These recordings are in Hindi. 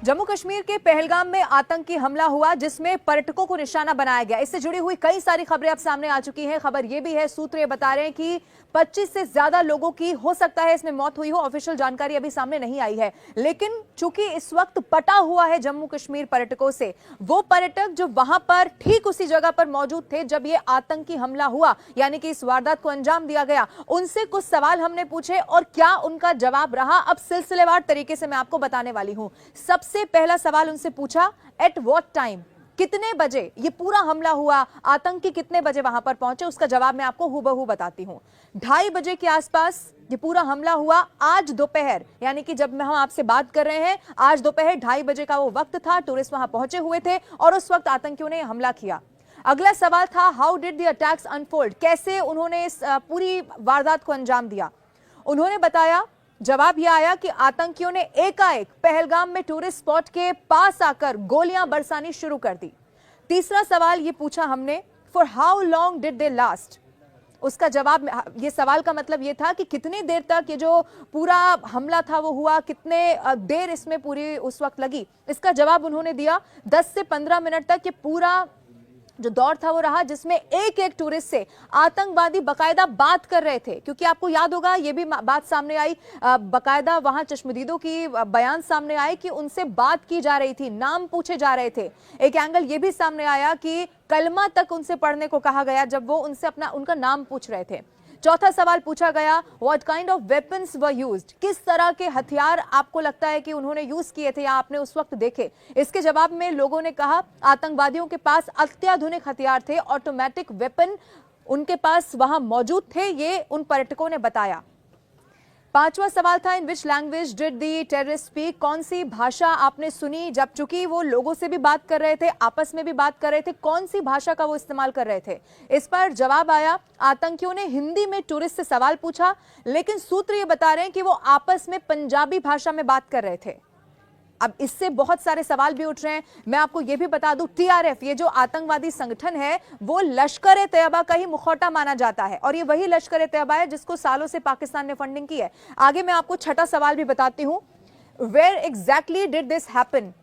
जम्मू कश्मीर के पहलगाम में आतंकी हमला हुआ जिसमें पर्यटकों को निशाना बनाया गया। इससे जुड़ी हुई कई सारी खबरें अब सामने आ चुकी हैं। खबर यह भी है, सूत्र ये बता रहे हैं कि 25 से ज्यादा लोगों की हो सकता है इसमें मौत हुई हो। ऑफिशियल जानकारी अभी सामने नहीं आई है, लेकिन चूंकि इस वक्त पटा हुआ है जम्मू कश्मीर पर्यटकों से, वो पर्यटक जो वहां पर ठीक उसी जगह पर मौजूद थे जब ये आतंकी हमला हुआ, यानी कि इस वारदात को अंजाम दिया गया, उनसे कुछ सवाल हमने पूछे और क्या उनका जवाब रहा, अब सिलसिलेवार तरीके से मैं आपको बताने वाली हूं। सबसे पहला सवाल उनसे पूछा, एट व्हाट टाइम, कितने बजे ये पूरा हमला हुआ, आतंकी कितने बजे वहां पर पहुंचे, उसका जवाब मैं आपको हूबहू बताती हूं। 2:30 बजे के आसपास ये पूरा हमला हुआ। आज दोपहर, यानी कि जब हम आपसे बात कर रहे हैं, आज दोपहर 2:30 बजे का वो वक्त था। टूरिस्ट वहां पहुंचे हुए थे और उस वक्त आतंकियों ने हमला किया। अगला सवाल था, how did the attacks unfold, कैसे उन्होंने इस पूरी वारदात को अंजाम दिया। उन्होंने बताया, जवाब यह आया कि आतंकियों ने एकाएक पहलगाम में टूरिस्ट स्पॉट के पास आकर गोलियां बरसानी शुरू कर दी। तीसरा सवाल यह पूछा हमने, for how long did they last, उसका जवाब, ये सवाल का मतलब यह था कि कितनी देर तक ये जो पूरा हमला था वो हुआ, कितने देर इसमें पूरी उस वक्त लगी। इसका जवाब उन्होंने दिया 10 से 15 मिनट तक ये पूरा जो दौर था वो रहा, जिसमें एक एक टूरिस्ट से आतंकवादी बकायदा बात कर रहे थे। क्योंकि आपको याद होगा, ये भी बात सामने आई, बकायदा वहां चश्मदीदों की बयान सामने आए कि उनसे बात की जा रही थी, नाम पूछे जा रहे थे। एक एंगल ये भी सामने आया कि कलमा तक उनसे पढ़ने को कहा गया जब वो उनसे उनका नाम पूछ रहे थे। चौथा सवाल पूछा गया, what kind of weapons were used, किस तरह के हथियार आपको लगता है कि उन्होंने यूज किए थे या आपने उस वक्त देखे। इसके जवाब में लोगों ने कहा, आतंकवादियों के पास अत्याधुनिक हथियार थे, ऑटोमेटिक वेपन उनके पास वहां मौजूद थे, ये उन पर्यटकों ने बताया। पांचवा सवाल था, in which language did the terrorist speak, कौन सी भाषा आपने सुनी जब, चूंकि वो लोगों से भी बात कर रहे थे, आपस में भी बात कर रहे थे, कौन सी भाषा का वो इस्तेमाल कर रहे थे। इस पर जवाब आया, आतंकियों ने हिंदी में टूरिस्ट से सवाल पूछा, लेकिन सूत्र ये बता रहे हैं कि वो आपस में पंजाबी भाषा में बात कर रहे थे। अब इससे बहुत सारे सवाल भी उठ रहे हैं। मैं आपको यह भी बता दूं, टीआरएफ, ये जो आतंकवादी संगठन है, वो लश्कर तैयबा का ही मुखौटा माना जाता है और ये वही लश्कर तैयबा है जिसको सालों से पाकिस्तान ने फंडिंग की है। आगे मैं आपको छठा सवाल भी बताती हूं, where exactly did this happen,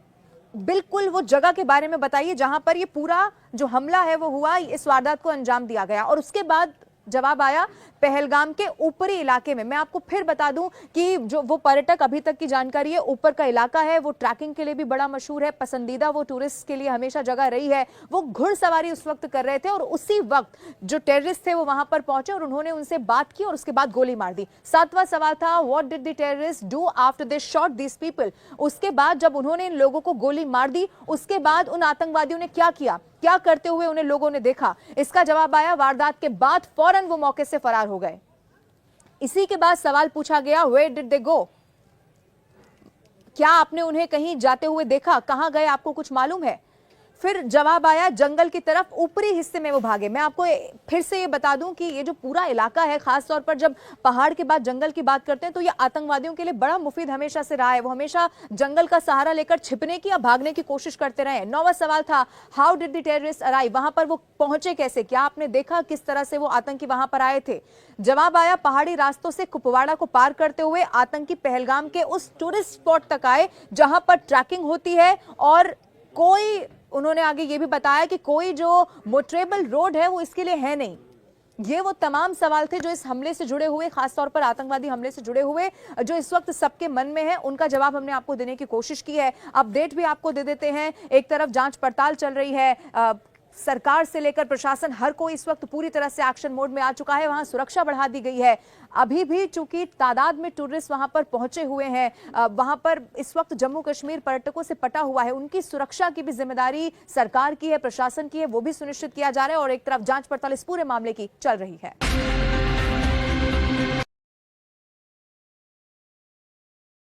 बिल्कुल वो जगह के बारे में बताइए जहां पर ये पूरा जो हमला है वो हुआ, इस वारदात को अंजाम दिया गया। और उसके बाद जवाब आया, पहलगाम के ऊपरी इलाके में। मैं आपको फिर बता दूं कि जो वो पर्यटक, अभी तक की जानकारी है, ऊपर का इलाका है, वो ट्रैकिंग के लिए भी बड़ा मशहूर है, पसंदीदा वो टूरिस्ट के लिए हमेशा जगह रही है। वो घुड़सवारी उस वक्त कर रहे थे और उसी वक्त जो टेररिस्ट थे वो वहां पर पहुंचे और उन्होंने उनसे बात की और उसके बाद गोली मार दी। सातवां सवाल था, what did the terrorist do after they shot these people, उसके बाद जब उन्होंने इन लोगों को गोली मार दी, उसके बाद उन आतंकवादियों ने क्या किया, क्या करते हुए उन्हें लोगों ने देखा। इसका जवाब आया, वारदात के बाद फौरन वो मौके से फरार हो गए। इसी के बाद सवाल पूछा गया, वेयर डिड दे गो, क्या आपने उन्हें कहीं जाते हुए देखा, कहां गए, आपको कुछ मालूम है। फिर जवाब आया, जंगल की तरफ ऊपरी हिस्से में वो भागे। मैं आपको फिर से ये बता दूं कि ये जो पूरा इलाका है, खासतौर पर जब पहाड़ के बाद जंगल की बात करते हैं, तो ये आतंकवादियों के लिए बड़ा मुफीद हमेशा से रहा है। वो हमेशा जंगल का सहारा लेकर छिपने की या भागने की कोशिश करते रहे। 9वां सवाल था, how did the terrorist arrive, वहां पर वो पहुंचे कैसे, क्या आपने देखा किस तरह से वो आतंकी वहां पर आए थे। जवाब आया, पहाड़ी रास्तों से कुपवाड़ा को पार करते हुए आतंकी पहलगाम के उस टूरिस्ट स्पॉट तक आए जहां पर ट्रैकिंग होती है और कोई, उन्होंने आगे ये भी बताया कि कोई जो मोटरेबल रोड है वो इसके लिए है नहीं। ये वो तमाम सवाल थे जो इस हमले से जुड़े हुए, खासतौर पर आतंकवादी हमले से जुड़े हुए, जो इस वक्त सबके मन में है, उनका जवाब हमने आपको देने की कोशिश की है। अपडेट भी आपको दे देते हैं। एक तरफ जांच पड़ताल चल रही है, सरकार से लेकर प्रशासन, हर कोई इस वक्त पूरी तरह से एक्शन मोड में आ चुका है। वहां सुरक्षा बढ़ा दी गई है। अभी भी चूंकि तादाद में टूरिस्ट वहां पर पहुंचे हुए हैं, वहां पर इस वक्त जम्मू कश्मीर पर्यटकों से पटा हुआ है, उनकी सुरक्षा की भी जिम्मेदारी सरकार की है, प्रशासन की है, वो भी सुनिश्चित किया जा रहा है और एक तरफ जांच पड़ताल इस पूरे मामले की चल रही है।